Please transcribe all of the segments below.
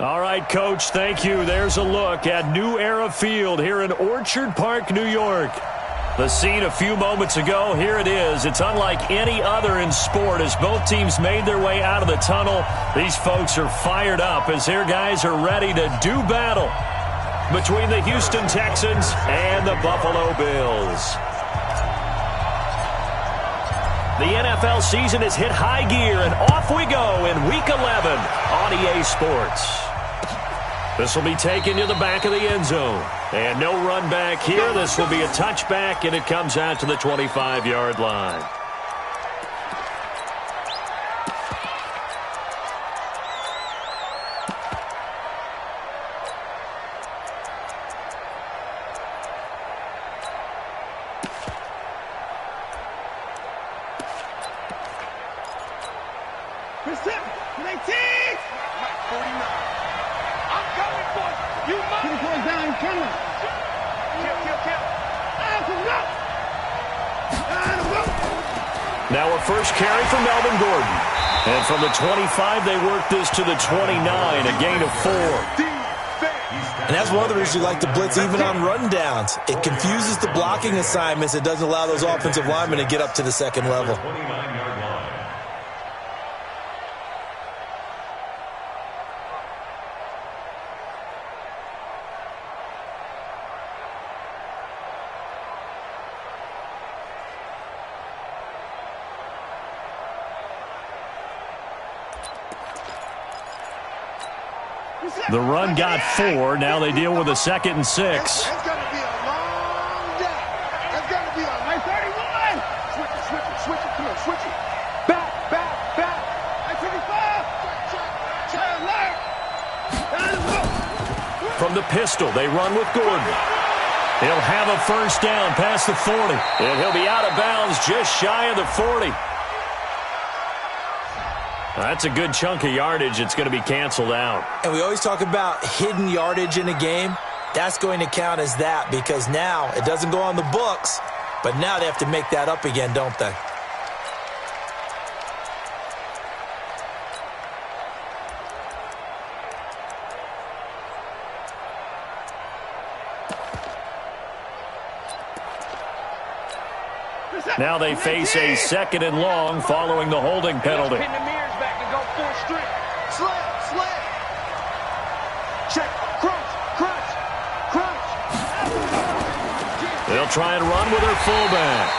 All right, Coach, thank you. There's a look at New Era Field here in Orchard Park, New York. The scene a few moments ago, here it is. It's unlike any other in sport as both teams made their way out of the tunnel. These folks are fired up as their guys are ready to do battle between the Houston Texans and the Buffalo Bills. The NFL season has hit high gear, and off we go in Week 11 on EA Sports. This will be taken to the back of the end zone. And no run back here. This will be a touchback, and it comes out to the 25-yard line. Now a first carry for Melvin Gordon. And from the 25, they work this to the 29, a gain of 4. And that's one of the reasons you like to blitz even on run downs. It confuses the blocking assignments. It doesn't allow those offensive linemen to get up to the second level. The run got 4. Now they deal with a 2nd and 6. It's going to be a long day. It's going to be a nice 31. Switch it. Come on, switch it. Back. I 25. From the pistol, they run with Gordon. He'll have a first down past the 40. And he'll be out of bounds just shy of the 40. That's a good chunk of yardage. It's going to be canceled out. And we always talk about hidden yardage in a game. That's going to count as that because now it doesn't go on the books, but now they have to make that up again, don't they? Now they face a 2nd and long following the holding penalty. Pin the mirrors back and go full strip. Slant. Check. Crunch. They'll try and run with their fullback.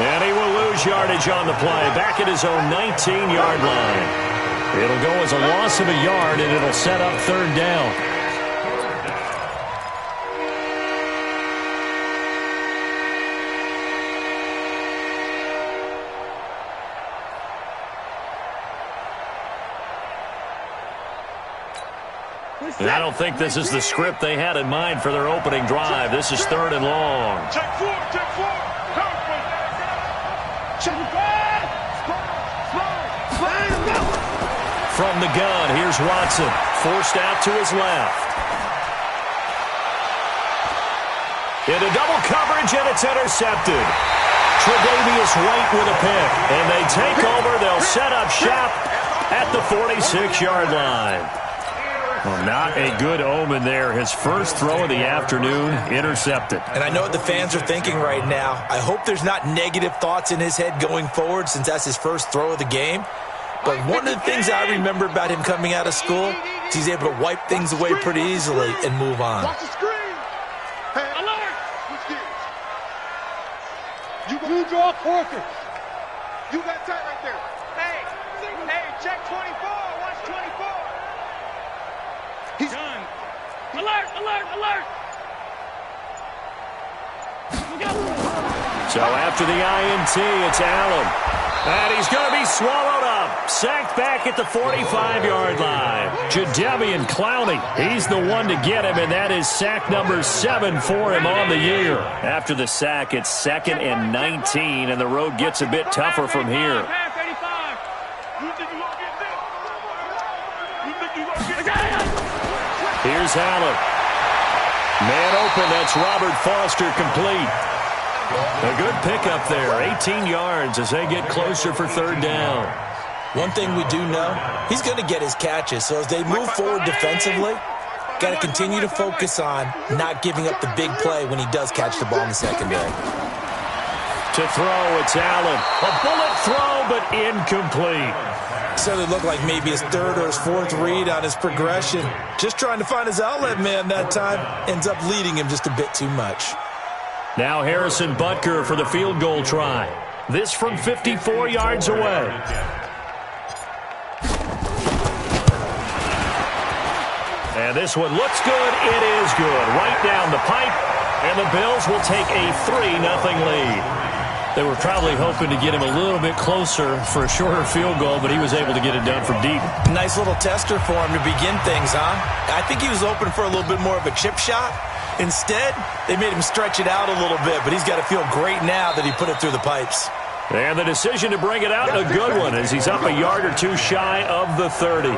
And he will lose yardage on the play. Back at his own 19-yard line. It'll go as a loss of a yard, and it'll set up 3rd down. And I don't think this is the script they had in mind for their opening drive. This is 3rd and long. Check 4. From the gun, here's Watson. Forced out to his left. Into double coverage, and it's intercepted. Tre'Davious White with a pick. And they take over. They'll set up shop at the 46-yard line. Well, not a good omen there. His first throw of the afternoon intercepted. And I know what the fans are thinking right now. I hope there's not negative thoughts in his head going forward since that's his first throw of the game. But one of the things I remember about him coming out of school is he's able to wipe things away pretty easily and move on. Watch the screen. Hey, alert. You draw focus. You got tight right there. Hey, check 24. Watch 24. He's done. Alert. So after the INT, it's Allen. And he's going to be swallowed up. Sacked back at the 45-yard line. Jadeveon Clowney, he's the one to get him, and that is sack number 7 for him on the year. After the sack, it's 2nd and 19, and the road gets a bit tougher from here. Here's Allen. Man open, that's Robert Foster complete. A good pickup there, 18 yards as they get closer for 3rd down. One thing we do know, he's going to get his catches. So as they move forward defensively, got to continue to focus on not giving up the big play when he does catch the ball in the secondary. To throw, it's Allen. A bullet throw, but incomplete. So it looked like maybe his third or his fourth read on his progression. Just trying to find his outlet man that time. Ends up leading him just a bit too much. Now Harrison Butker for the field goal try. This from 54 yards away. And this one looks good. It is good. Right down the pipe. And the Bills will take a 3-0 lead. They were probably hoping to get him a little bit closer for a shorter field goal, but he was able to get it done from deep. Nice little tester for him to begin things, huh? I think he was open for a little bit more of a chip shot. Instead, they made him stretch it out a little bit, but he's got to feel great now that he put it through the pipes. And the decision to bring it out, a good one, as he's up a yard or two shy of the 30.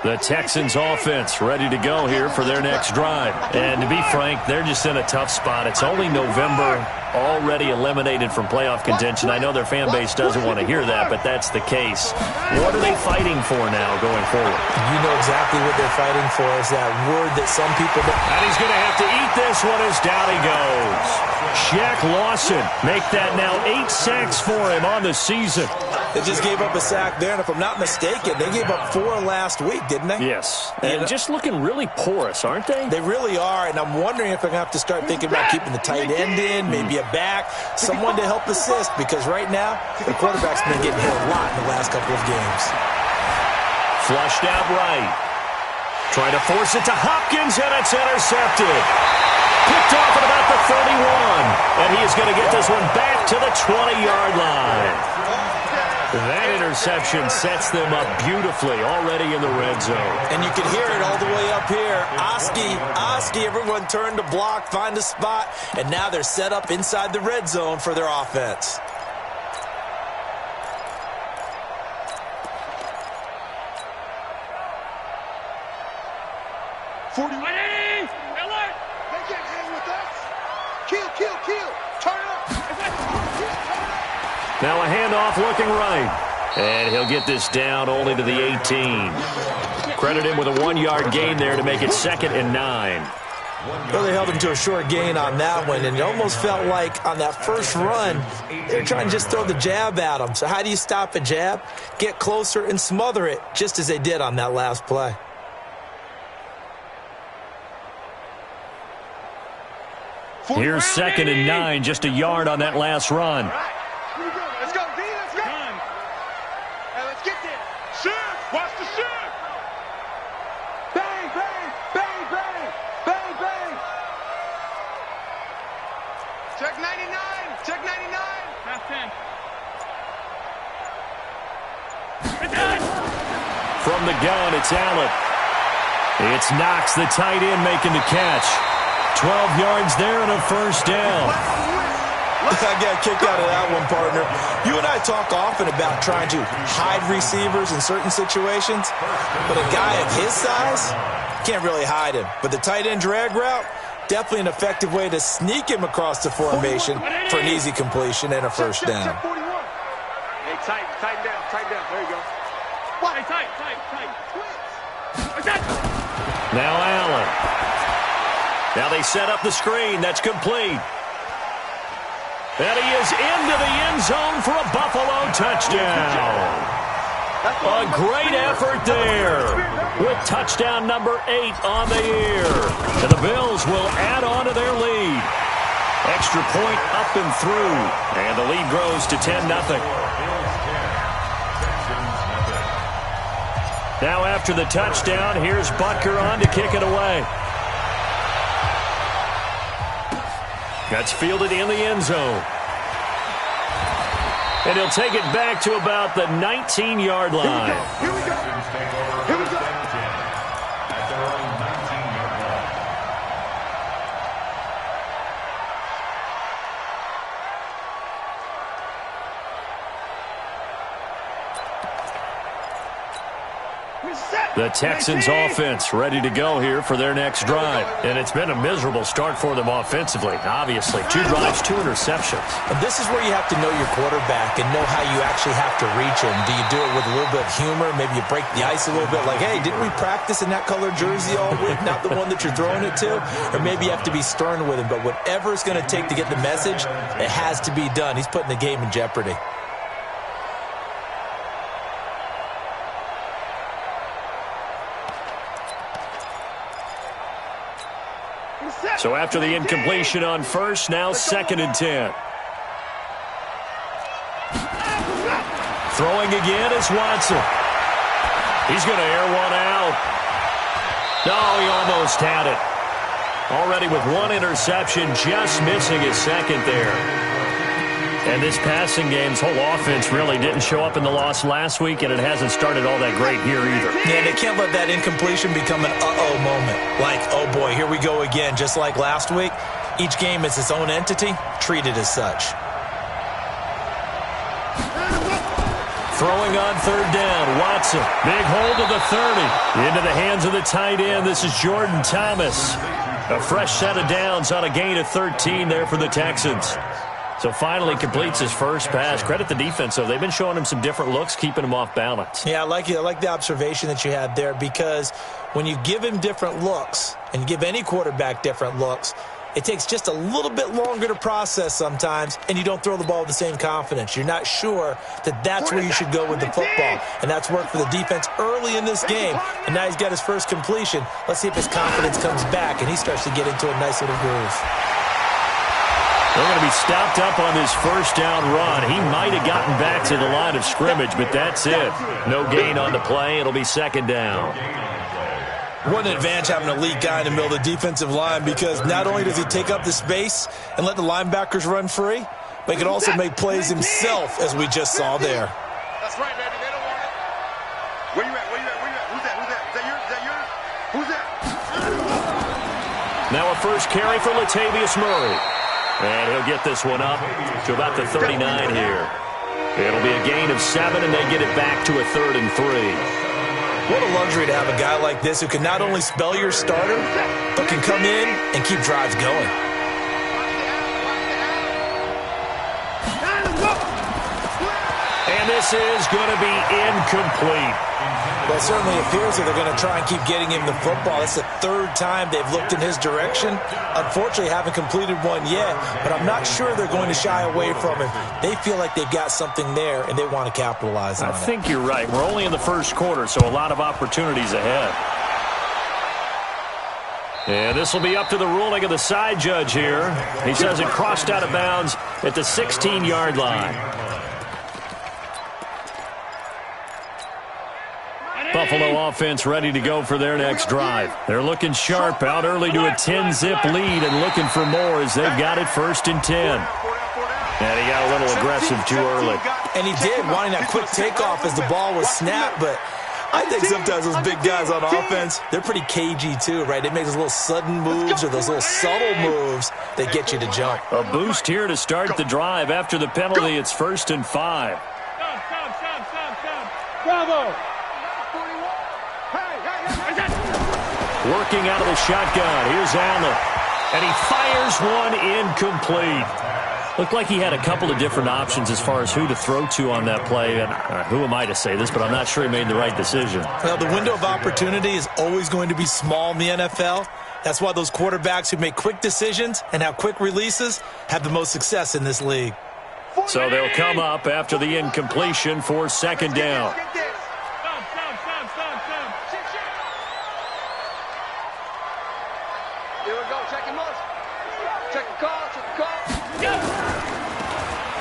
The Texans offense ready to go here for their next drive. And to be frank, they're just in a tough spot. It's only November, already eliminated from playoff contention. I know their fan base doesn't want to hear that, but that's the case. What are they fighting for now going forward? You know exactly what they're fighting for. Is that word that some people don't. And he's going to have to eat this one as down he goes. Shaq Lawson make that now 8 sacks for him on the season. They just gave up a sack there, and if I'm not mistaken, they gave up 4 last week, didn't they? Yes, and just looking really porous, aren't they? They really are, and I'm wondering if I'm going to have to start thinking about keeping the tight end in, maybe a back, someone to help assist, because right now, the quarterback's been getting hit a lot in the last couple of games. Flushed out right. Trying to force it to Hopkins, and it's intercepted. Picked off at about the 31, and he is going to get this one back to the 20-yard line. That interception sets them up beautifully already in the red zone. And you can hear it all the way up here. Oski, everyone turned to block, find a spot, and now they're set up inside the red zone for their offense. They can't hang with us. Kill. Turn it up. Now a handoff looking right. And he'll get this down only to the 18. Credit him with a 1-yard gain there to make it 2nd and 9. Well, they held him to a short gain on that one, and it almost felt like on that first run, they were trying to just throw the jab at him. So how do you stop a jab? Get closer and smother it, just as they did on that last play. Here's 2nd and 9, just a yard on that last run. Let's go, D, let's go. Hey, let's get there. Shoot, watch the shoot. Bang, bang, bang, bang, bang, bang. Check 99, check 99. Half 10. From the gun, it's Allen. It's Knox, the tight end, making the catch. 12 yards there and a first down. I got a kick out of that one, partner. You and I talk often about trying to hide receivers in certain situations, but a guy of his size can't really hide him. But the tight end drag route, definitely an effective way to sneak him across the formation for an easy completion and a first down. Check 41. Hey, tighten down. There you go. What? Hey, tight. Now Allen. Now they set up the screen. That's complete. And he is into the end zone for a Buffalo touchdown. A great effort there with touchdown number 8 on the year. And the Bills will add on to their lead. Extra point up and through. And the lead grows to 10-0. Now after the touchdown, here's Butker on to kick it away. That's fielded in the end zone. And he'll take it back to about the 19-yard line. Here we go. The Texans offense ready to go here for their next drive. And it's been a miserable start for them offensively, obviously. 2 drives, 2 interceptions. And this is where you have to know your quarterback and know how you actually have to reach him. Do you do it with a little bit of humor? Maybe you break the ice a little bit like, hey, didn't we practice in that color jersey all week? Not the one that you're throwing it to? Or maybe you have to be stern with him. But whatever it's going to take to get the message, it has to be done. He's putting the game in jeopardy. So after the incompletion on first, now 2nd and 10. Throwing again is Watson. He's going to air one out. No, he almost had it. Already with 1 interception, just missing his 2nd there. And this passing game's whole offense really didn't show up in the loss last week, and it hasn't started all that great here either. Yeah, they can't let that incompletion become an uh-oh moment. Like, oh boy, here we go again. Just like last week, each game is its own entity, treated as such. Throwing on 3rd down, Watson. Big hold of the 30. Into the hands of the tight end, this is Jordan Thomas. A fresh set of downs on a gain of 13 there for the Texans. So finally completes his first pass. Credit the defense, though. They've been showing him some different looks, keeping him off balance. Yeah, I like the observation that you had there, because when you give him different looks and give any quarterback different looks, it takes just a little bit longer to process sometimes, and you don't throw the ball with the same confidence. You're not sure that that's where you should go with the football, and that's worked for the defense early in this game, and now he's got his first completion. Let's see if his confidence comes back, and he starts to get into a nice little groove. They're going to be stopped up on this first down run. He might have gotten back to the line of scrimmage, but that's it. No gain on the play. It'll be 2nd down. What an advantage having a elite guy in the middle of the defensive line, because not only does he take up the space and let the linebackers run free, but he can also make plays himself, as we just saw there. That's right, baby. They don't want it. Where you at? Where you at? Where you at? Who's that? Who's that? Is that yours? Is that yours? Who's that? Now a first carry for Latavius Murray. And he'll get this one up to about the 39 here. It'll be a gain of 7, and they get it back to a 3rd and 3. What a luxury to have a guy like this who can not only spell your starter, but can come in and keep drives going. And this is going to be incomplete. Well, it certainly appears that they're going to try and keep getting him the football. It's the 3rd time they've looked in his direction. Unfortunately, haven't completed one yet, but I'm not sure they're going to shy away from him. They feel like they've got something there, and they want to capitalize on it. I think you're right. We're only in the first quarter, so a lot of opportunities ahead. And this will be up to the ruling of the side judge here. He says it crossed out of bounds at the 16-yard line. Buffalo offense ready to go for their next drive. They're looking sharp, out early to a 10-zip lead and looking for more as they've got it 1st and 10. And he got a little aggressive too early. And he did, wanting that quick takeoff as the ball was snapped, but I think sometimes those big guys on offense, they're pretty cagey too, right? They make those little sudden moves or those little subtle moves that get you to jump. A boost here to start the drive. After the penalty, it's 1st and 5. Bravo! Working out of the shotgun. Here's Allen. And he fires one incomplete. Looked like he had a couple of different options as far as who to throw to on that play. And who am I to say this, but I'm not sure he made the right decision. Well, the window of opportunity is always going to be small in the NFL. That's why those quarterbacks who make quick decisions and have quick releases have the most success in this league. So they'll come up after the incompletion for 2nd down.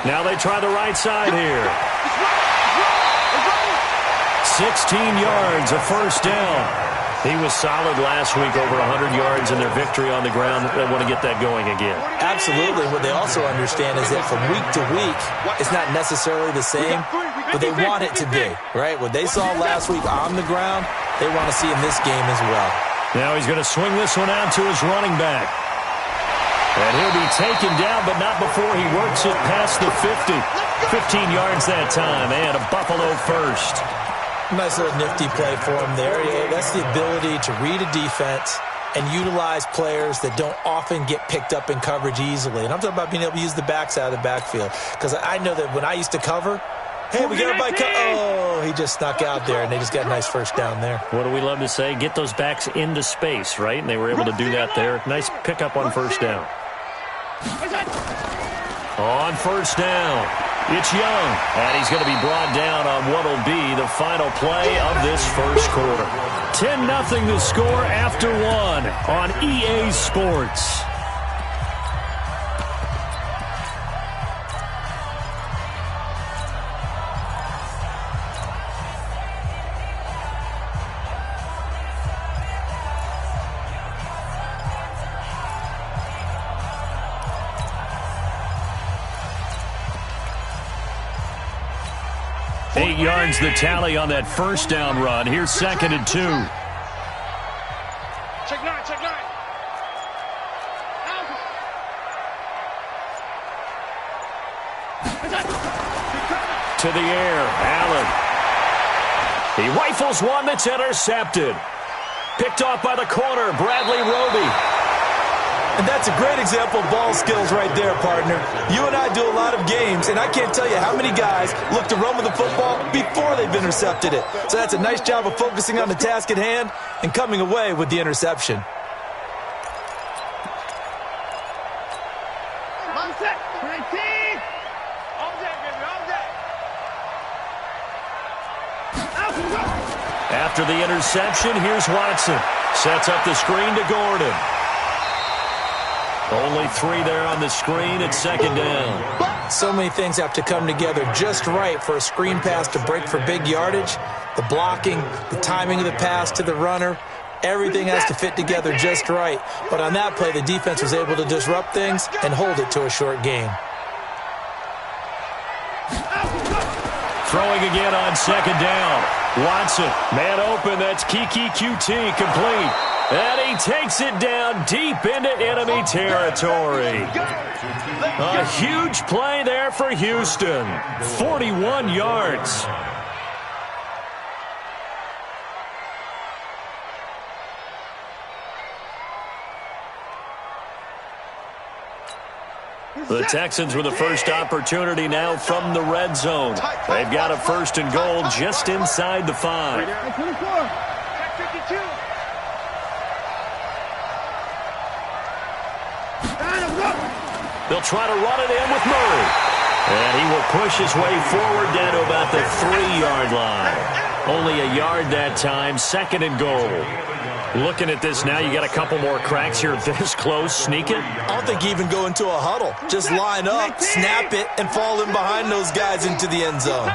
Now they try the right side here. 16 yards, a 1st down. He was solid last week, over 100 yards in their victory on the ground. They want to get that going again. Absolutely. What they also understand is that from week to week, it's not necessarily the same, but they want it to be, right? What they saw last week on the ground, they want to see in this game as well. Now he's going to swing this one out to his running back. And he'll be taken down, but not before he works it past the 50. 15 yards that time, and a Buffalo 1st. Nice little nifty play for him there. Yeah, that's the ability to read a defense and utilize players that don't often get picked up in coverage easily. And I'm talking about being able to use the backside of the backfield. Because I know that when I used to cover, hey, we got everybody oh, he just snuck out there, and they just got a nice first down there. What do we love to say? Get those backs into space, right? And they were able to do that there. Nice pickup on first down. On first down, it's Young. And he's going to be brought down on what will be the final play of this first quarter. 10-0 the score after one on EA Sports. Eight yards the tally on that first down run. Here's 2nd and 2. Check nine, check nine. To the air, Allen. He rifles one that's intercepted. Picked off by the corner, Bradley Roby. And that's a great example of ball skills right there, partner. You and I do a lot of games, and I can't tell you how many guys look to run with the football before they've intercepted it. So that's a nice job of focusing on the task at hand and coming away with the interception. All set. 19. All day, baby, all day. After the interception, here's Watson. Sets up the screen to Gordon. Only 3 there on the screen at 2nd down. So many things have to come together just right for a screen pass to break for big yardage. The blocking, the timing of the pass to the runner, everything has to fit together just right. But on that play, the defense was able to disrupt things and hold it to a short gain. Throwing again on 2nd down. Watson, man open, that's Kiki QT, complete. And he takes it down deep into enemy territory. A huge play there for Houston. 41 yards. The Texans with the first opportunity now from the red zone. They've got a 1st and goal just inside the 5. Check 52. They'll try to run it in with Murray. And he will push his way forward down to about the 3-yard line. Only a yard that time, 2nd and goal. Looking at this now, you got a couple more cracks here this close. Sneak it? I don't think you even go into a huddle. Just line up, snap it, and fall in behind those guys into the end zone.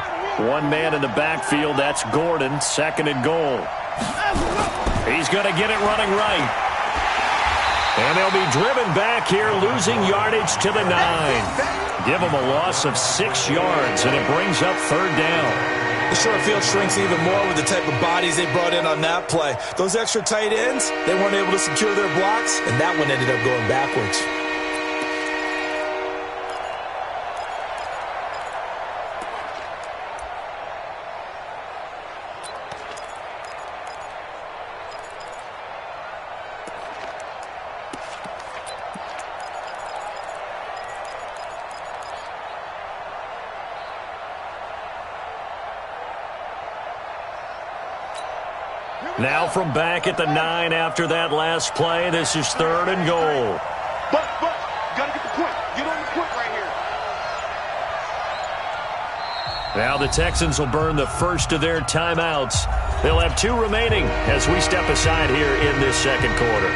One man in the backfield, that's Gordon, 2nd and goal. He's going to get it running right. And they'll be driven back here, losing yardage to the 9. Give them a loss of 6 yards, and it brings up 3rd down. The short field shrinks even more with the type of bodies they brought in on that play. Those extra tight ends, they weren't able to secure their blocks, and that one ended up going backwards. Now from back at the 9 after that last play, this is 3rd and goal. But, gotta get the point. Get on the point right here. Now the Texans will burn the first of their timeouts. They'll have 2 remaining as we step aside here in this 2nd quarter.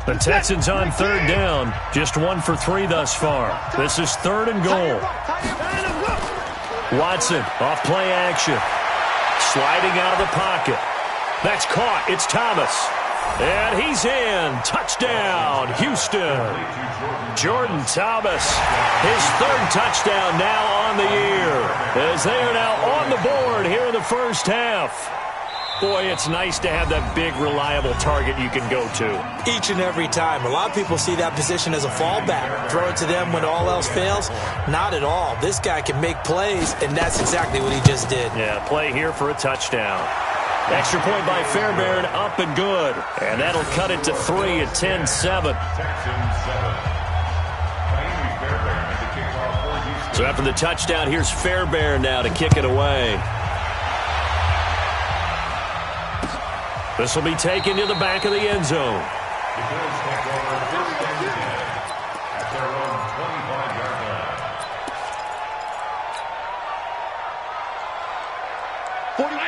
The Texans on 3rd down. Just 1 for 3 thus far. This is 3rd and goal. Watson off play action. Sliding out of the pocket. That's caught. It's Thomas. And he's in. Touchdown, Houston. Jordan Thomas, his 3rd touchdown now on the year, as they are now on the board here in the first half. Boy, it's nice to have that big, reliable target you can go to. Each and every time. A lot of people see that position as a fallback. Throw it to them when all else fails. Not at all. This guy can make plays, and that's exactly what he just did. Yeah, play here for a touchdown. Extra point by Fairbairn, up and good. And that'll cut it to 3 at 10-7. So after the touchdown, here's Fairbairn now to kick it away. This will be taken to the back of the end zone.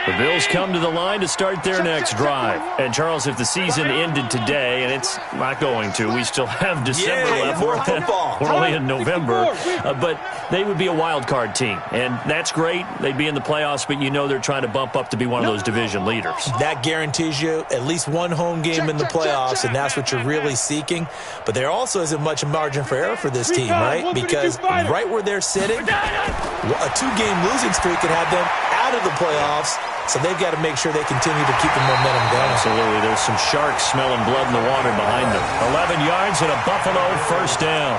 The Bills come to the line to start their next drive. And, Charles, if the season ended today, and it's not going to, we still have December left. We're only in November. But they would be a wild card team. And that's great. They'd be in the playoffs, but you know they're trying to bump up to be one of those division leaders. That guarantees you at least one home game in the playoffs, and that's what you're really seeking. But there also isn't much margin for error for this team, right? Because right where they're sitting, a two-game losing streak could have them out of the playoffs. So they've got to make sure they continue to keep the momentum going. Absolutely. There's some sharks smelling blood in the water behind them. 11 yards and a Buffalo first down.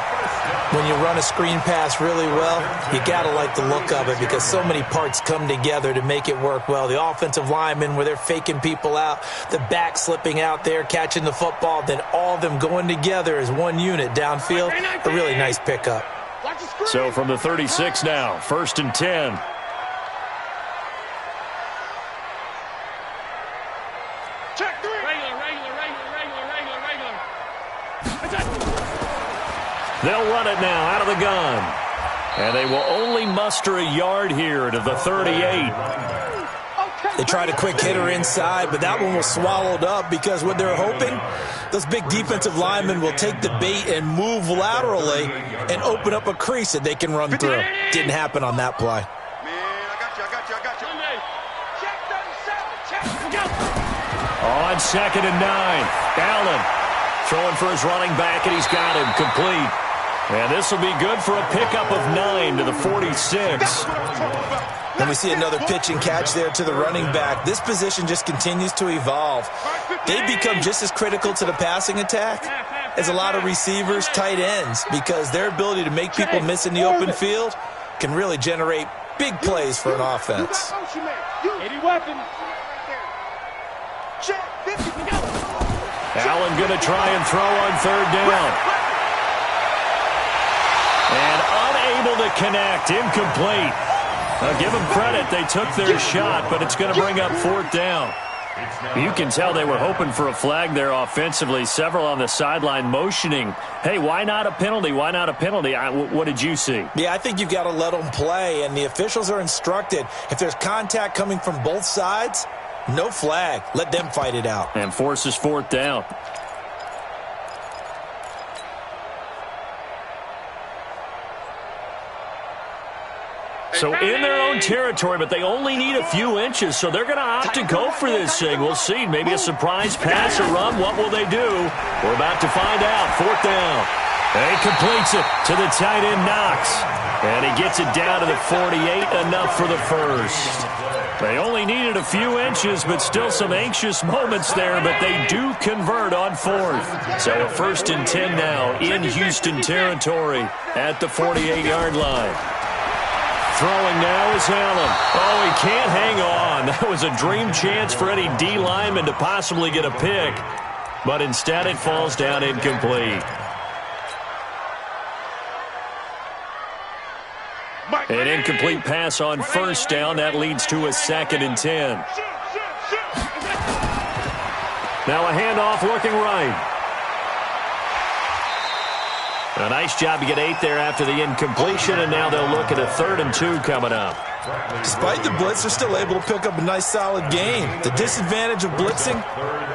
When you run a screen pass really well, you got to like the look of it because so many parts come together to make it work well. The offensive linemen where they're faking people out, the back slipping out there, catching the football, then all of them going together as one unit downfield. A really nice pickup. So from the 36 now, 1st and 10. They'll run it now out of the gun. And they will only muster a yard here to the 38. They tried a quick hitter inside, but that one was swallowed up because what they're hoping, those big defensive linemen will take the bait and move laterally and open up a crease that they can run through. Didn't happen on that play. On 2nd and 9, Allen throwing for his running back, and he's got him complete. And this will be good for a pickup of 9 to the 46. And we see another pitch and catch there to the running back. This position just continues to evolve. They become just as critical to the passing attack as a lot of receivers, tight ends, because their ability to make people miss in the open field can really generate big plays for an offense. Allen going to try and throw on 3rd down. And unable to connect, incomplete. Now give them credit, they took their shot, but it's going to bring up 4th down. You can tell they were hoping for a flag there offensively. Several on the sideline motioning, hey, why not a penalty? Why not a penalty? What did you see? Yeah, I think you've got to let them play, and the officials are instructed. If there's contact coming from both sides, no flag. Let them fight it out. And forces 4th down. So in their own territory, but they only need a few inches, so they're going to opt to go for this thing. We'll see. Maybe a surprise pass or run. What will they do? We're about to find out. 4th down. And he completes it to the tight end, Knox. And he gets it down to the 48, enough for the first. They only needed a few inches, but still some anxious moments there, but they do convert on 4th. So a 1st and 10 now in Houston territory at the 48-yard line. Throwing now is Allen. Oh, he can't hang on. That was a dream chance for any D lineman to possibly get a pick. But instead it falls down incomplete. An incomplete pass on 1st down. That leads to a 2nd and 10. Now a handoff looking right. A nice job to get 8 there after the incompletion, and now they'll look at a 3rd and 2 coming up. Despite the blitz, they're still able to pick up a nice, solid gain. The disadvantage of blitzing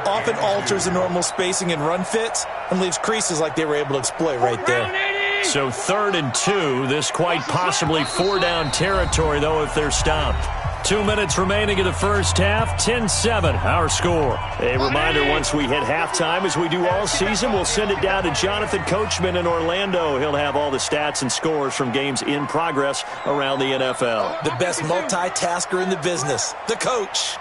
often alters the normal spacing and run fits and leaves creases like they were able to exploit right there. So 3rd and 2, this quite possibly 4-down territory, though, if they're stopped. 2 minutes remaining in the first half, 10-7, our score. A reminder, once we hit halftime, as we do all season, we'll send it down to Jonathan Coachman in Orlando. He'll have all the stats and scores from games in progress around the NFL. The best multitasker in the business, the coach.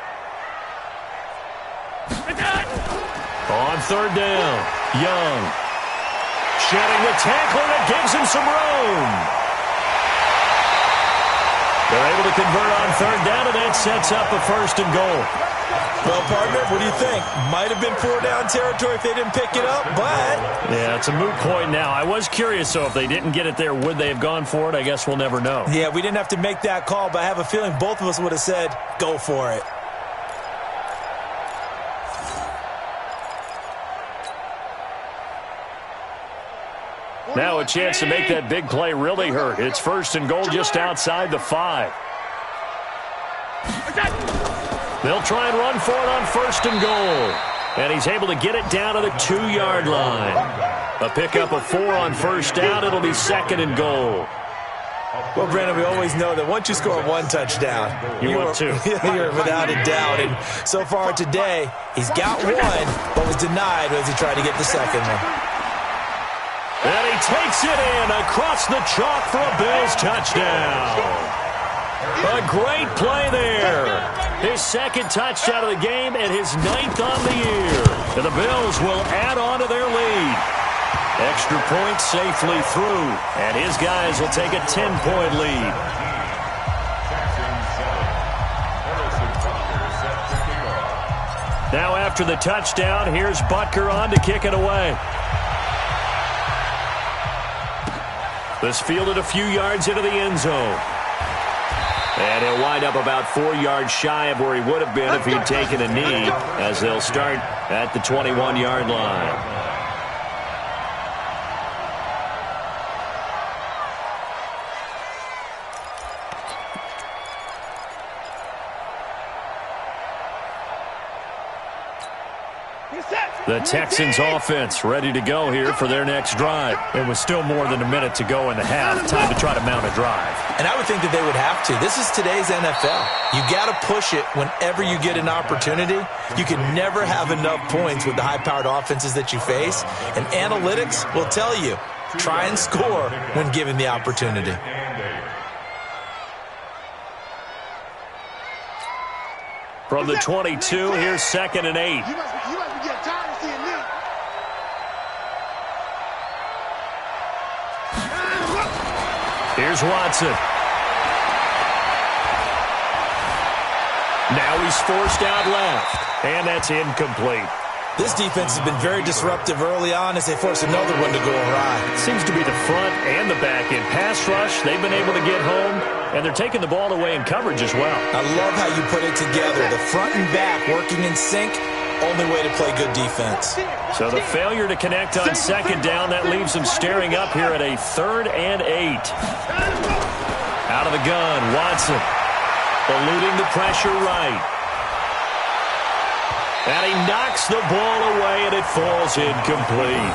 On third down, Young. Shedding the tackler that gives him some room. They're able to convert on third down, and that sets up a 1st and goal. Well, partner, what do you think? Might have been 4-down territory if they didn't pick it up, but... Yeah, it's a moot point now. I was curious, so if they didn't get it there, would they have gone for it? I guess we'll never know. Yeah, we didn't have to make that call, but I have a feeling both of us would have said, go for it. Now a chance to make that big play really hurt. It's 1st and goal just outside the 5. They'll try and run for it on 1st and goal. And he's able to get it down to the 2-yard line. A pickup of 4 on 1st down. It'll be 2nd and goal. Well, Brandon, we always know that once you score 1 touchdown, you want 2. You're without a doubt. And so far today, he's got 1, but was denied as he tried to get the 2nd one. And he takes it in across the chalk for a Bills touchdown. A great play there. His 2nd touchdown of the game and his 9th on the year. And the Bills will add on to their lead. Extra point safely through. And his guys will take a 10-point lead. Now after the touchdown, here's Butker on to kick it away. This fielded a few yards into the end zone. And he'll wind up about 4 yards shy of where he would have been if he'd taken a knee, as they'll start at the 21-yard line. The Texans offense ready to go here for their next drive. It was still more than a minute to go in the half. Time to try to mount a drive. And I would think that they would have to. This is today's NFL. You got to push it whenever you get an opportunity. You can never have enough points with the high-powered offenses that you face. And analytics will tell you, try and score when given the opportunity. From the 22, here's 2nd and 8. You must be getting tired of seeing this. Here's Watson. Now he's forced out left, and that's incomplete. This defense has been very disruptive early on as they force another one to go awry. Seems to be the front and the back end. Pass rush, they've been able to get home, and they're taking the ball away in coverage as well. I love how you put it together. The front and back working in sync, only way to play good defense. So the failure to connect on 2nd down, that leaves them staring up here at a 3rd and 8. Out of the gun, Watson. Eluding the pressure right. And he knocks the ball away, and it falls incomplete.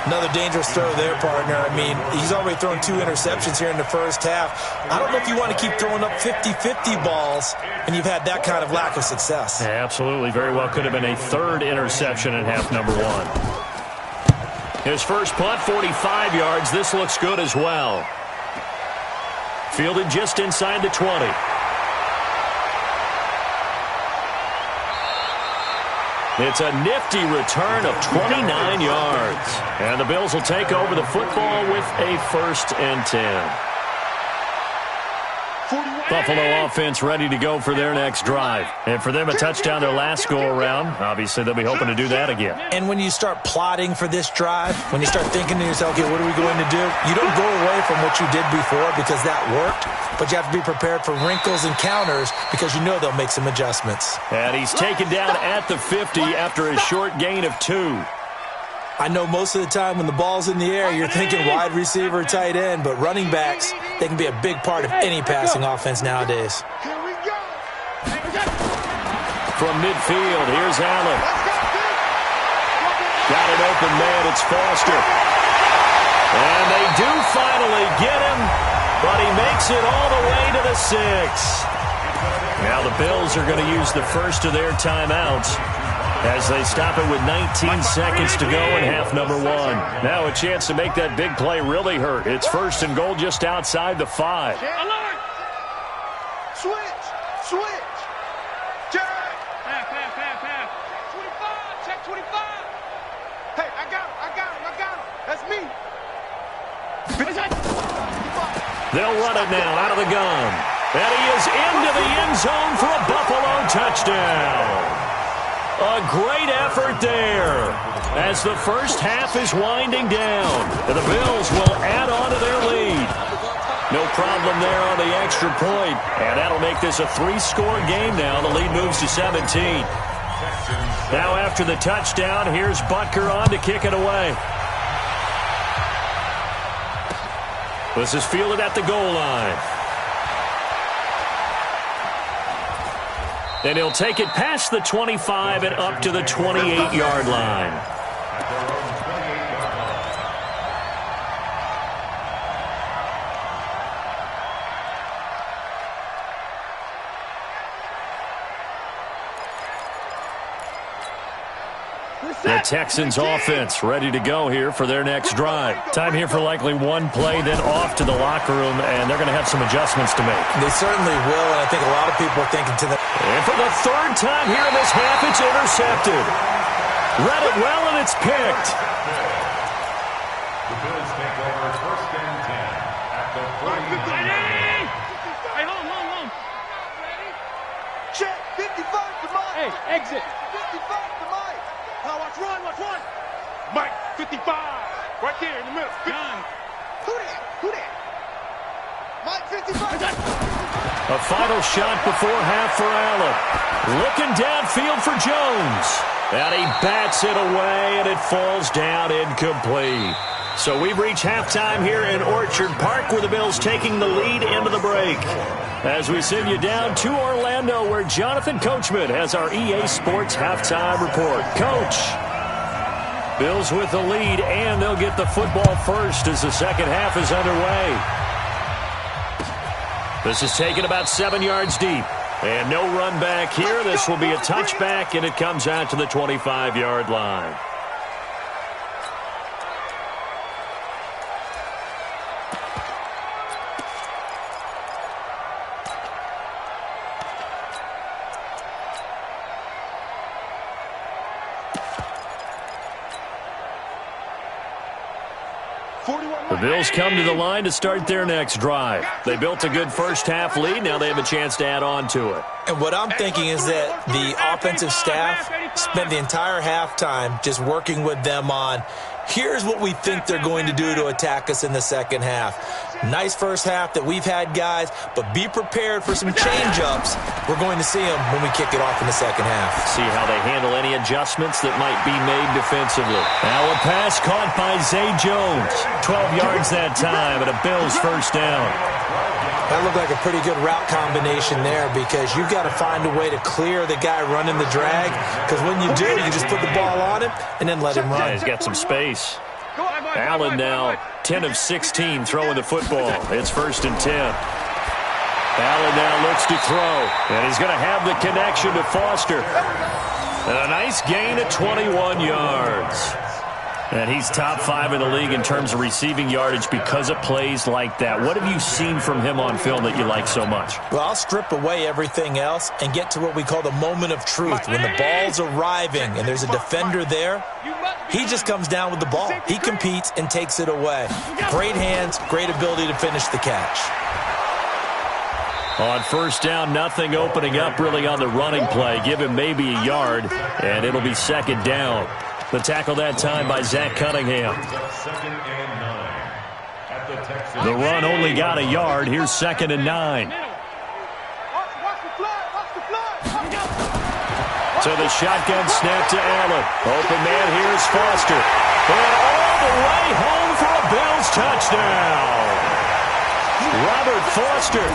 Another dangerous throw there, partner. I mean, he's already thrown 2 interceptions here in the first half. I don't know if you want to keep throwing up 50-50 balls when you've had that kind of lack of success. Yeah, absolutely. Very well could have been a 3rd interception in half number 1. His first punt, 45 yards. This looks good as well. Fielded just inside the 20. It's a nifty return of 29 yards. And the Bills will take over the football with a 1st and 10. Buffalo offense ready to go for their next drive. And for them, a touchdown their last go-around. Obviously, they'll be hoping to do that again. And when you start plotting for this drive, when you start thinking to yourself, okay, what are we going to do? You don't go away from what you did before because that worked, but you have to be prepared for wrinkles and counters because you know they'll make some adjustments. And he's taken down at the 50 after a short gain of 2. I know most of the time when the ball's in the air, you're thinking wide receiver, tight end, but running backs, they can be a big part of any passing offense nowadays. Here we go. From midfield, here's Allen. Got an open man, it's Foster. And they do finally get him, but he makes it all the way to the 6. Now the Bills are going to use the first of their timeouts as they stop it with 19 seconds to go in half number 1. Now a chance to make that big play really hurt. It's 1st and goal just outside the 5. Alert! Switch! Switch! Turn! Pass! 25! They'll run it now out of the gun. And he is into the end zone for a Buffalo touchdown. A great effort there as the first half is winding down. And the Bills will add on to their lead. No problem there on the extra point. And that'll make this a 3-score game now. The lead moves to 17. Now after the touchdown, here's Butker on to kick it away. This is fielded at the goal line. And he'll take it past the 25 and up to the 28-yard line. The Texans offense ready to go here for their next drive. Time here for likely one play, then off to the locker room, and they're going to have some adjustments to make. They certainly will, and I think a lot of people are thinking to them. And for the third time here in this half, it's intercepted. Read it well, and it's picked. The Bills take over first and 10 at the 40. Hey, hold. Check, 55 to Mike. Hey, exit. 55 to Mike. Now watch run. Mike, 55. Right there in the middle. Gun. Who that? Mike, 55. A final shot before half for Allen. Looking downfield for Jones. And he bats it away, and it falls down incomplete. So we've reached halftime here in Orchard Park, where the Bills taking the lead into the break. As we send you down to Orlando, where Jonathan Coachman has our EA Sports halftime report. Coach, Bills with the lead, and they'll get the football first as the second half is underway. This is taken about 7 yards deep. And no run back here. This will be a touchback, and it comes out to the 25-yard line. The Bills come to the line to start their next drive. They built a good first-half lead. Now they have a chance to add on to it. And what I'm thinking is that the offensive staff spent the entire halftime just working with them on, here's what we think they're going to do to attack us in the second half. Nice first half that we've had, guys, but be prepared for some change-ups. We're going to see them when we kick it off in the second half. See how they handle any adjustments that might be made defensively. Now a pass caught by Zay Jones. 12 yards that time, and a Bills first down. That looked like a pretty good route combination there, because you've got to find a way to clear the guy running the drag, because when you do, you just put the ball on him and then let him run. Yeah, he's got some space. Allen now 10 of 16 throwing the football. It's first and 10. Allen now looks to throw, and he's going to have the connection to Foster. And a nice gain at 21 yards. And he's top 5 in the league in terms of receiving yardage because of plays like that. What have you seen from him on film that you like so much? Well, I'll strip away everything else and get to what we call the moment of truth. When the ball's arriving and there's a defender there, he just comes down with the ball. He competes and takes it away. Great hands, great ability to finish the catch. On first down, nothing opening up really on the running play. Give him maybe a yard, and it'll be second down. The tackle that time by Zach Cunningham. The run only got a yard. Here's second and 9. So the shotgun snap to Allen. Open man, here's Foster. And all the way home for a Bills touchdown. Robert Foster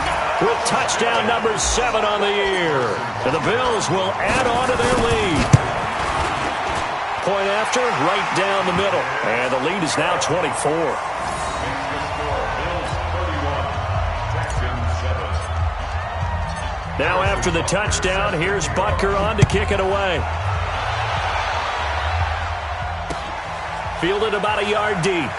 with touchdown number 7 on the year. And the Bills will add on to their lead. Point after, right down the middle. And the lead is now 24. Now after the touchdown, here's Butker on to kick it away. Fielded about a yard deep.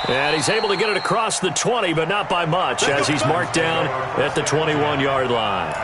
And he's able to get it across the 20, but not by much, as he's marked down at the 21-yard line.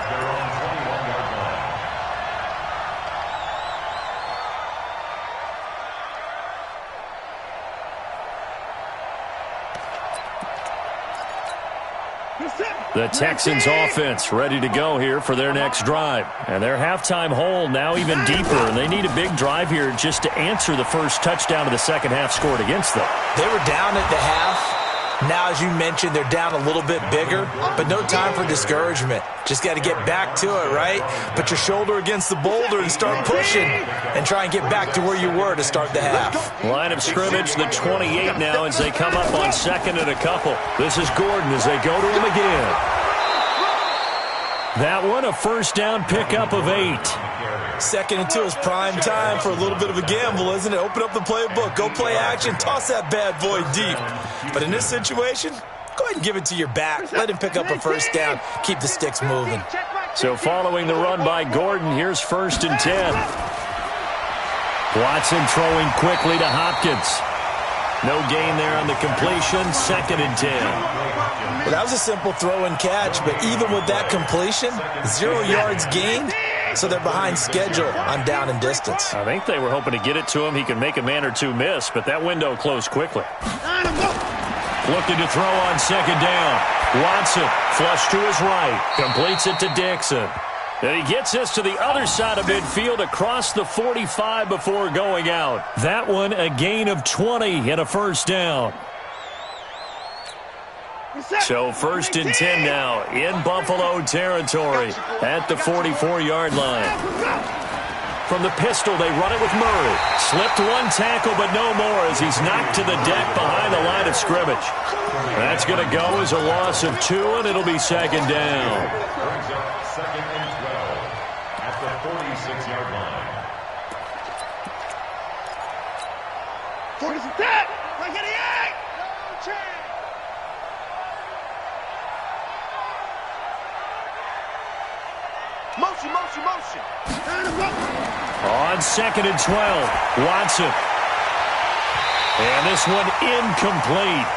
The Texans offense ready to go here for their next drive. And their halftime hole now even deeper. And they need a big drive here just to answer the first touchdown of the second half scored against them. They were down at the half. Now, as you mentioned, they're down a little bit bigger, but no time for discouragement. Just got to get back to it, right? Put your shoulder against the boulder and start pushing and try and get back to where you were to start the half. Line of scrimmage, the 28 now as they come up on second and a couple. This is Gordon as they go to him again. That one, a first down pickup of 8. 2nd and 2 is prime time for a little bit of a gamble, isn't it? Open up the playbook, go play action, toss that bad boy deep. But in this situation, go ahead and give it to your back. Let him pick up a first down, keep the sticks moving. So following the run by Gordon, here's 1st and 10. Watson throwing quickly to Hopkins. No gain there on the completion, 2nd and 10. Well, that was a simple throw and catch, but even with that completion, 0 yards gained. So they're behind schedule on down and distance. I think they were hoping to get it to him. He could make a man or two miss, but that window closed quickly. Looking to throw on 2nd down. Watson, flush to his right, completes it to Dixon. And he gets this to the other side of midfield across the 45 before going out. That one a gain of 20 and a first down. So 1st and 10 now in Buffalo territory at the 44-yard line. From the pistol, they run it with Murray. Slipped one tackle, but no more as he's knocked to the deck behind the line of scrimmage. That's going to go as a loss of 2, and it'll be 2nd down. Brings up 2nd and 12 at the 46-yard line. 46 that! Right here, no chance! Motion, motion, motion. On 2nd and 12, Watson. And this one incomplete.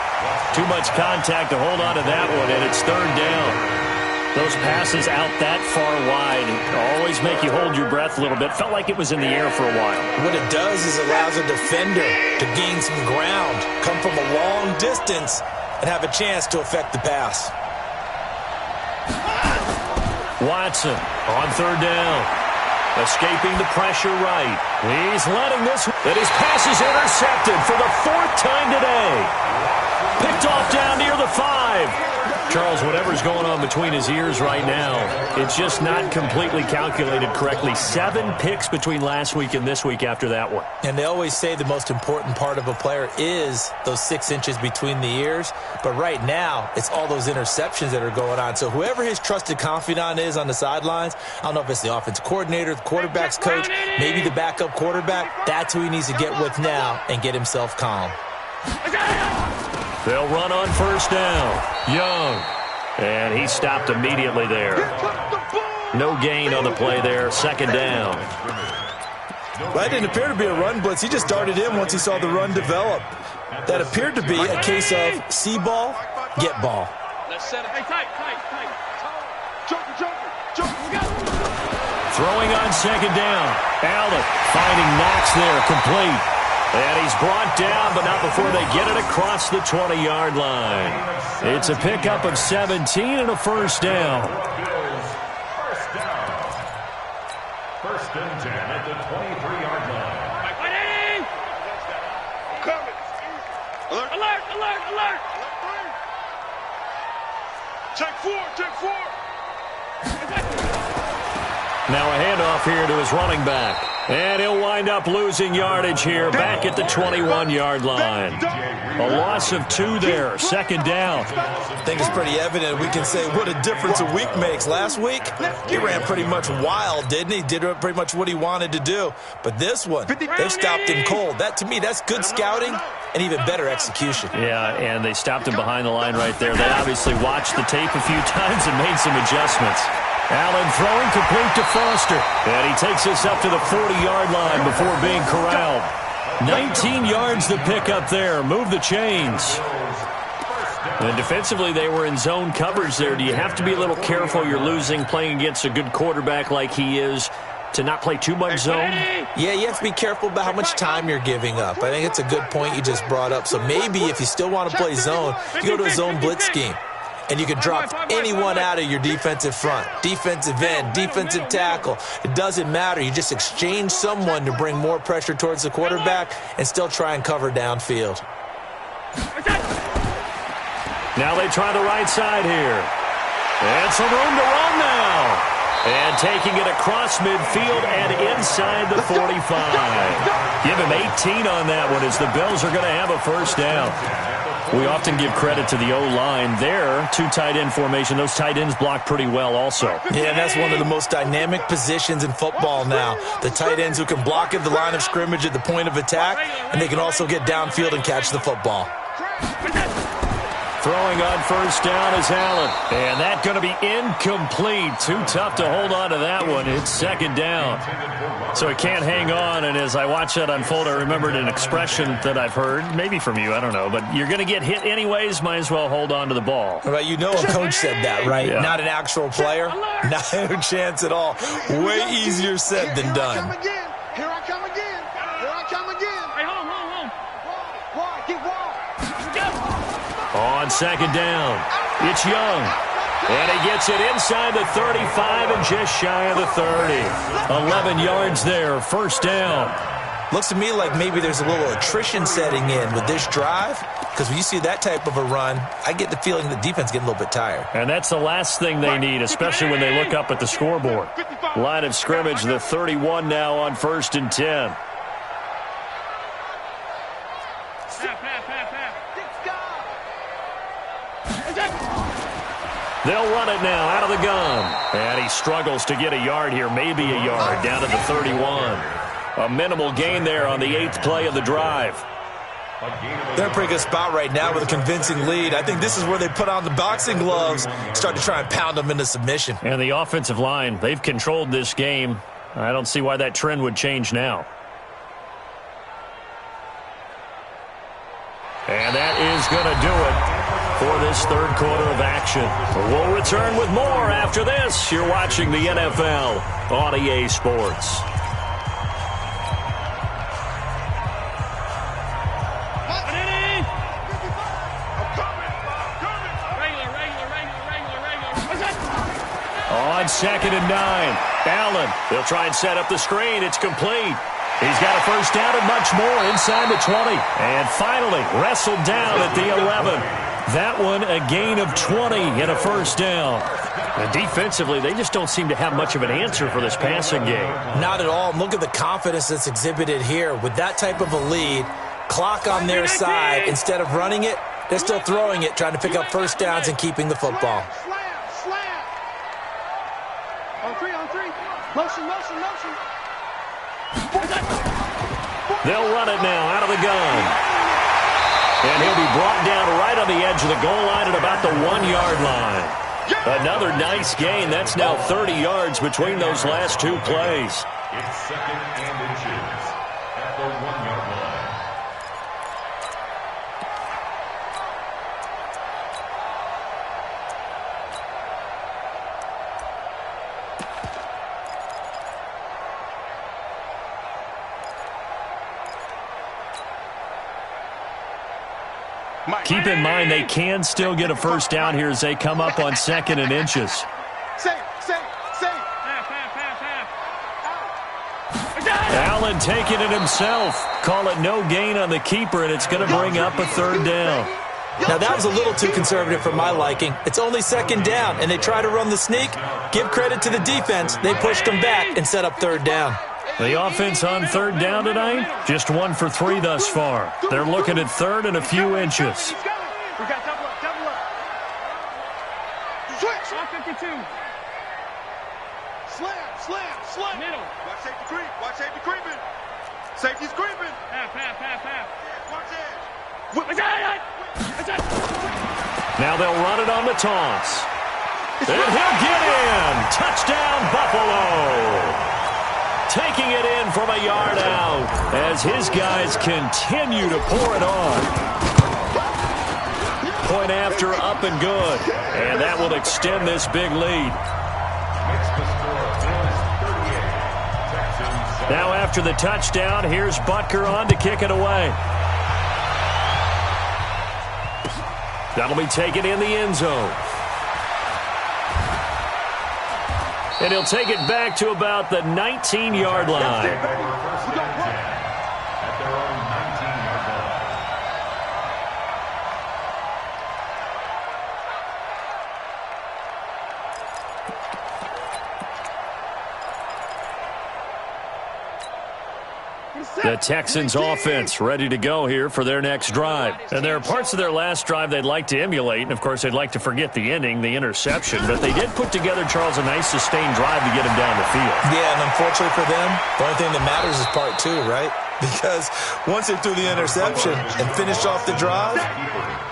Too much contact to hold on to that one, and it's 3rd down. Those passes out that far wide always make you hold your breath a little bit. Felt like it was in the air for a while. What it does is allows a defender to gain some ground, come from a long distance, and have a chance to affect the pass. Watson on 3rd down. Escaping the pressure right. He's letting this. And his pass is intercepted for the 4th time today. Picked off down near the 5. Charles, whatever's going on between his ears right now, it's just not completely calculated correctly. 7 picks between last week and this week after that one. And they always say the most important part of a player is those 6 inches between the ears. But right now, it's all those interceptions that are going on. So whoever his trusted confidant is on the sidelines, I don't know if it's the offensive coordinator, the quarterback's coach, maybe the backup quarterback, that's who he needs to get with now and get himself calm. They'll run on 1st down. Young. And he stopped immediately there. No gain on the play there. 2nd down. Well, it didn't appear to be a run blitz. He just darted in once he saw the run develop. That appeared to be a case of see ball, get ball. Let's set it. Hey, tight. Joker. Throwing on 2nd down. Allen finding Knox there, complete. And he's brought down, but not before they get it across the 20-yard line. It's a pickup of 17 and a first down. First down. 1st and 10 at the 23-yard line. Coming. Alert. Check 4. Now a handoff here to his running back. And he'll wind up losing yardage here back at the 21-yard line. A loss of 2 there, 2nd down. I think it's pretty evident. We can say what a difference a week makes. Last week, he ran pretty much wild, didn't he? Did pretty much what he wanted to do. But this one, they've stopped him cold. That, to me, that's good scouting and even better execution. Yeah, and they stopped him behind the line right there. They obviously watched the tape a few times and made some adjustments. Allen throwing complete to Foster. And he takes this up to the 40-yard line before being corralled. 19 yards to pick up there. Move the chains. And defensively, they were in zone coverage there. Do you have to be a little careful? You're losing playing against a good quarterback like he is to not play too much zone? Yeah, you have to be careful about how much time you're giving up. I think it's a good point you just brought up. So maybe if you still want to play zone, you go to a zone blitz scheme. and you can drop anyone out of your defensive front. Defensive end, defensive tackle. It doesn't matter. You just exchange someone to bring more pressure towards the quarterback and still try and cover downfield. Now they try the right side here. And some room to run now. And taking it across midfield and inside the 45. Give him 18 on that one as the Bills are going to have a first down. We often give credit to the O-line there. Two tight end formation. Those tight ends block pretty well also. Yeah, and that's one of the most dynamic positions in football now. The tight ends who can block at the line of scrimmage at the point of attack, and they can also get downfield and catch the football. Throwing on first down is Allen. And that's going to be incomplete. Too tough to hold on to that one. It's second down. So it can't hang on. And as I watch that unfold, I remembered an expression that I've heard, maybe from you, I don't know. But you're going to get hit anyways, might as well hold on to the ball. Right, you know a coach said that, right? Yeah. Not an actual player. Not a chance at all. Way easier said than done. Here I come again. Here I come again. Hey, home. Why? Get wall. On second down, it's Young. And he gets it inside the 35 and just shy of the 30. 11 yards there, first down. Looks to me like maybe there's a little attrition setting in with this drive, because when you see that type of a run, I get the feeling the defense getting a little bit tired. And that's the last thing they need, especially when they look up at the scoreboard. Line of scrimmage, the 31 now on first and 10. They'll run it now out of the gun. And he struggles to get a yard here, maybe a yard, down to the 31. A minimal gain there on the 8th play of the drive. They're in a pretty good spot right now with a convincing lead. I think this is where they put on the boxing gloves, start to try and pound them into submission. And the offensive line, they've controlled this game. I don't see why that trend would change now. And that is going to do it for this third quarter of action. We'll return with more after this. You're watching the NFL on EA Sports. On second and 9, Allen. They'll try and set up the screen. It's complete. He's got a first down and much more inside the 20. And finally wrestled down at the 11. That one a gain of 20 and a first down. And defensively, they just don't seem to have much of an answer for this passing game. Not at all. Look at the confidence that's exhibited here. With that type of a lead, clock on their side, instead of running it, they're still throwing it, trying to pick up first downs and keeping the football. Slam. On three. Motion. They'll run it now out of the gun. And he'll be brought down right on the edge of the goal line at about the 1-yard line. Another nice gain. That's now 30 yards between those last two plays. It's second and inches at the 1-yard line. Keep in mind they can still get a first down here as they come up on second and inches. Safe. Allen taking it himself. Call it no gain on the keeper, and it's going to bring up a third down. Now, that was a little too conservative for my liking. It's only second down, and they try to run the sneak. Give credit to the defense. They pushed them back and set up third down. The offense on third down tonight, just 1 for 3 thus far. They're looking at third and a few inches. We got double up. Switch. 52. Slam. Middle. Watch safety creeping. Safety's creeping. Half. Watch it. Now they'll run it on the toss. And he'll get in. Touchdown, Buffalo. Taking it in from a yard out as his guys continue to pour it on. Point after, up and good. And that will extend this big lead. Now after the touchdown, here's Butker on to kick it away. That'll be taken in the end zone. And he'll take it back to about the 19-yard line. At their own 19-yard line. The Texans offense ready to go here for their next drive. And there are parts of their last drive they'd like to emulate, and of course they'd like to forget the ending, the interception, but they did put together, Charles, a nice sustained drive to get him down the field. Yeah, and unfortunately for them, the only thing that matters is part two, right? Because once they threw the interception and finished off the drive,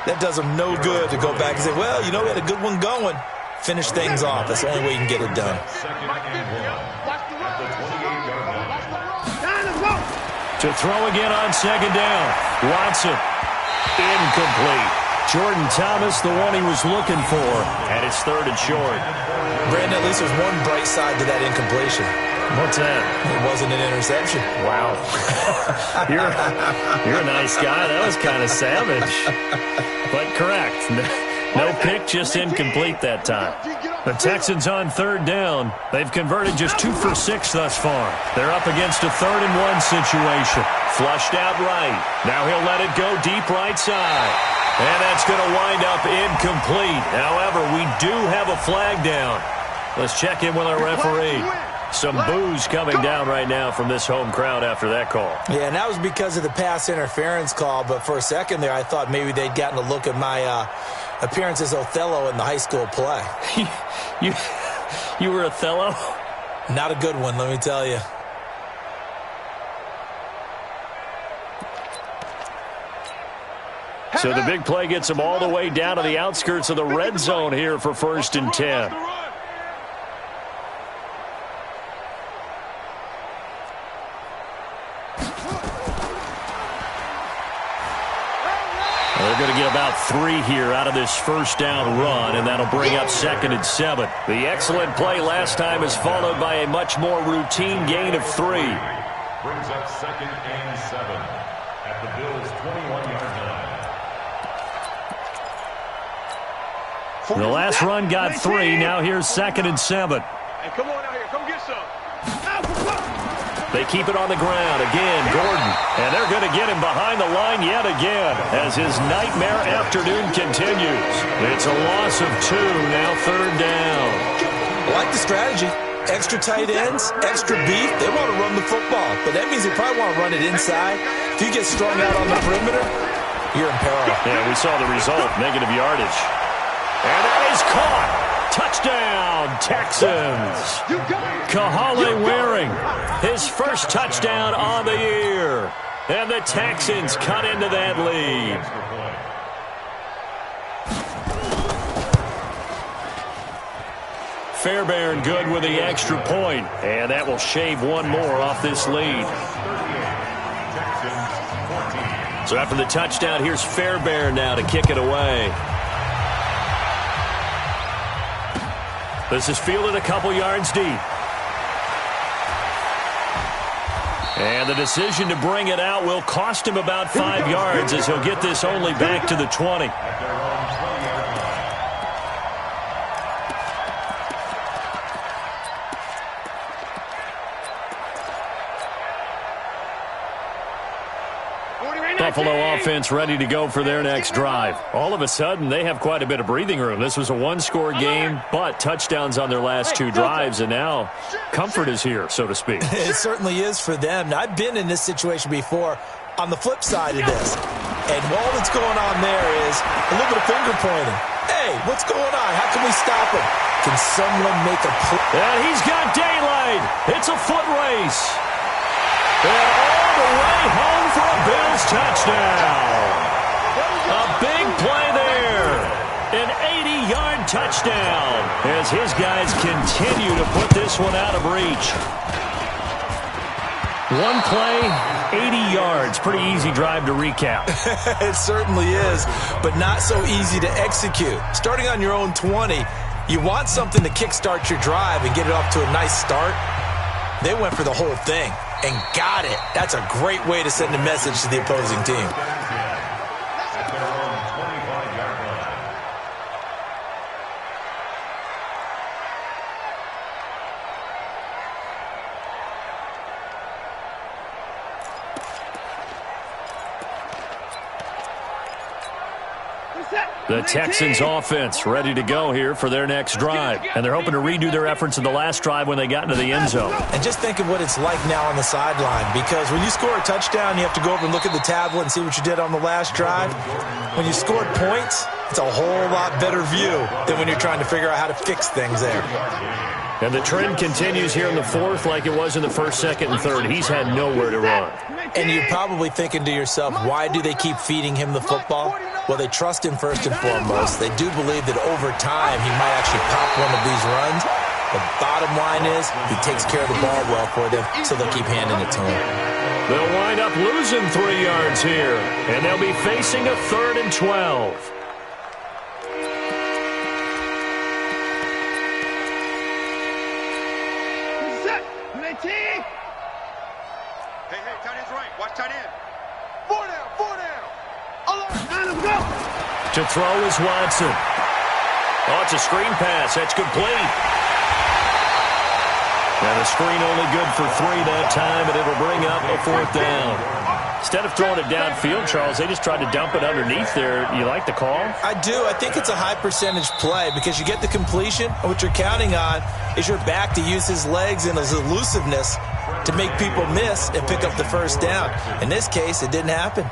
that does them no good to go back and say, well, you know, we had a good one going. Finish things off. That's the only way you can get it done. Second and 1 at the 28-yard line. To throw again on second down. Watson. Incomplete. Jordan Thomas, the one he was looking for. And it's third and short. Brandon, at least there's one bright side to that incompletion. What's that? It wasn't an interception. Wow. you're a nice guy. That was kind of savage. But correct. No pick, just incomplete that time. The Texans on third down. They've converted just 2 for 6 thus far. They're up against a 3rd-and-1 situation. Flushed out right. Now he'll let it go deep right side. And that's going to wind up incomplete. However, we do have a flag down. Let's check in with our referee. Some boos coming down right now from this home crowd after that call. Yeah, and that was because of the pass interference call. But for a second there, I thought maybe they'd gotten a look at my appearance as Othello in the high school play. You were Othello? Not a good one, let me tell you. So the big play gets them all the way down to the outskirts of the red zone here for 1st and 10. They're going to get about 3 here out of this first down run, and that'll bring up 2nd and 7. The excellent play last time is followed by a much more routine gain of 3. Brings up 2nd and 7 at the Bills' 21-yard line. The last run got 3. Now here's 2nd and 7. Hey, come on out here. Come get some. They keep it on the ground. Again, Gordon. And they're going to get him behind the line yet again as his nightmare afternoon continues. It's a loss of 2. Now 3rd down. I like the strategy. Extra tight ends, extra beef. They want to run the football, but that means they probably want to run it inside. If you get strung out on the perimeter, you're in peril. Yeah, we saw the result. Negative yardage. And that is caught. Touchdown, Texans. Kahale Waring, his first touchdown on the year. And the Texans cut into that lead. Fairbairn good with the extra point, and that will shave one more off this lead. So after the touchdown, here's Fairbairn now to kick it away. This is fielded a couple yards deep. And the decision to bring it out will cost him about 5 yards as he'll get this only back to the 20. Buffalo offense ready to go for their next drive. All of a sudden, they have quite a bit of breathing room. This was a one-score game, but touchdowns on their last 2 drives, and now comfort is here, so to speak. It certainly is for them. Now, I've been in this situation before on the flip side of this, and all that's going on there is a little bit of finger pointing. Hey, what's going on? How can we stop him? Can someone make a play? And he's got daylight. It's a foot race. And all the way home for a Bills touchdown. A big play there. An 80-yard touchdown as his guys continue to put this one out of reach. One play, 80 yards. Pretty easy drive to recap. It certainly is, but not so easy to execute. Starting on your own 20, you want something to kickstart your drive and get it off to a nice start. They went for the whole thing and got it. That's a great way to send a message to the opposing team. The Texans offense ready to go here for their next drive. And they're hoping to redo their efforts in the last drive when they got into the end zone. And just think of what it's like now on the sideline, because when you score a touchdown, you have to go over and look at the tablet and see what you did on the last drive. When you scored points, it's a whole lot better view than when you're trying to figure out how to fix things there. And the trend continues here in the fourth like it was in the first, second, and third. He's had nowhere to run. And you're probably thinking to yourself, why do they keep feeding him the football? Well, they trust him first and foremost. They do believe that over time he might actually pop one of these runs. The bottom line is he takes care of the ball well for them, so they'll keep handing it to him. They'll wind up losing 3 yards here, and they'll be facing a 3rd and 12. Hey, tight end's right. Watch tight end. 4 down. Let's go. To throw is Watson. Oh, it's a screen pass. That's complete. And a screen only good for 3 that time, and it'll bring up a 4th down. Instead of throwing it downfield, Charles, they just tried to dump it underneath there. You like the call? I do. I think it's a high percentage play because you get the completion, and what you're counting on is your back to use his legs and his elusiveness to make people miss and pick up the first down. In this case, it didn't happen.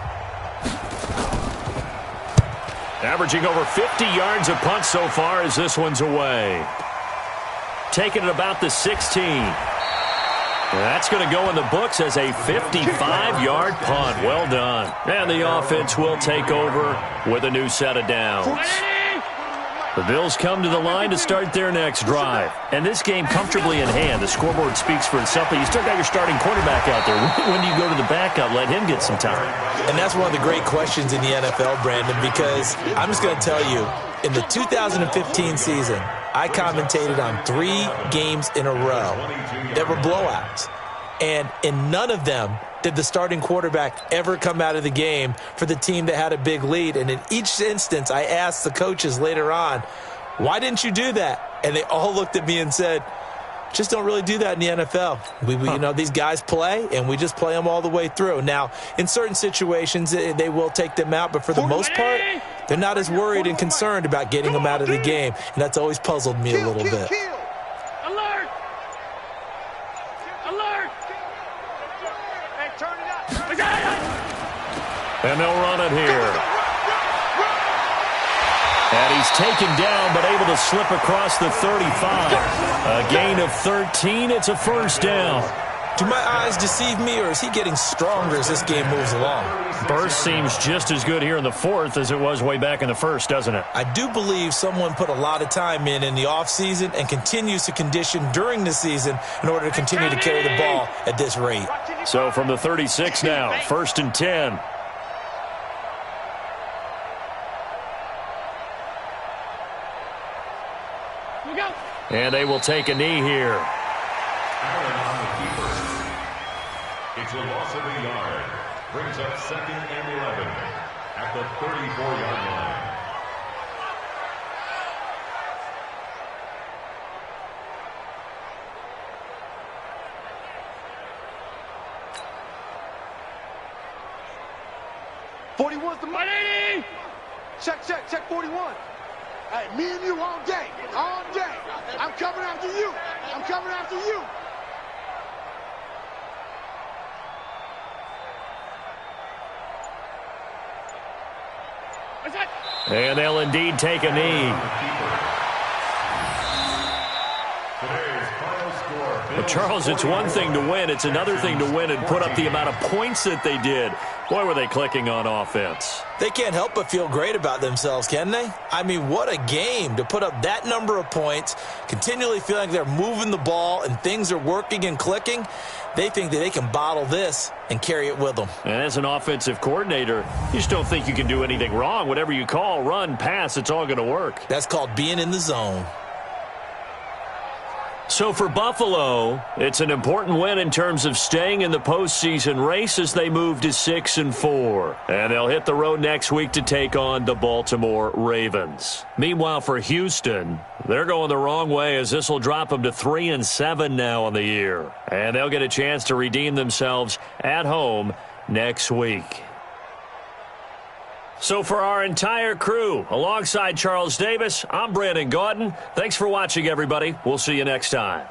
Averaging over 50 yards a punt so far as this one's away. Taking it about the 16. That's going to go in the books as a 55-yard punt. Well done. And the offense will take over with a new set of downs. The Bills come to the line to start their next drive. And this game comfortably in hand. The scoreboard speaks for itself, but you still got your starting quarterback out there. When do you go to the backup? Let him get some time. And that's one of the great questions in the NFL, Brandon, because I'm just going to tell you, in the 2015 season, I commentated on 3 games in a row that were blowouts. And in none of them did the starting quarterback ever come out of the game for the team that had a big lead. And in each instance, I asked the coaches later on, why didn't you do that? And they all looked at me and said, just don't really do that in the NFL. You know, these guys play, and we just play them all the way through. Now, in certain situations, they will take them out, but for the most part, they're not as worried and concerned about getting them out of the game, and that's always puzzled me a little bit. Alert! Alert! Hey, turn it up. And they'll run it here. And he's taken down, but able to slip across the 35. A gain of 13. It's a first down. Do my eyes deceive me, or is he getting stronger as this game moves along? Burst seems just as good here in the fourth as it was way back in the first, doesn't it? I do believe someone put a lot of time in the offseason and continues to condition during the season in order to continue to carry the ball at this rate. So from the 36 now, 1st and 10. And they will take a knee here. It's a loss of a yard. Brings up 2nd and 11 at the 34-yard line. The money. Check 41. Hey, me and you all day. I'm coming after you. And they'll indeed take a knee. But Charles, it's one thing to win. It's another thing to win and put up the amount of points that they did. Boy, were they clicking on offense. They can't help but feel great about themselves, can they? I mean, what a game to put up that number of points, continually feeling like they're moving the ball and things are working and clicking. They think that they can bottle this and carry it with them. And as an offensive coordinator, you just don't think you can do anything wrong. Whatever you call, run, pass, it's all going to work. That's called being in the zone. So for Buffalo, it's an important win in terms of staying in the postseason race as they move to 6-4. And they'll hit the road next week to take on the Baltimore Ravens. Meanwhile, for Houston, they're going the wrong way as this will drop them to 3-7 now on the year. And they'll get a chance to redeem themselves at home next week. So for our entire crew, alongside Charles Davis, I'm Brandon Gaudin. Thanks for watching, everybody. We'll see you next time.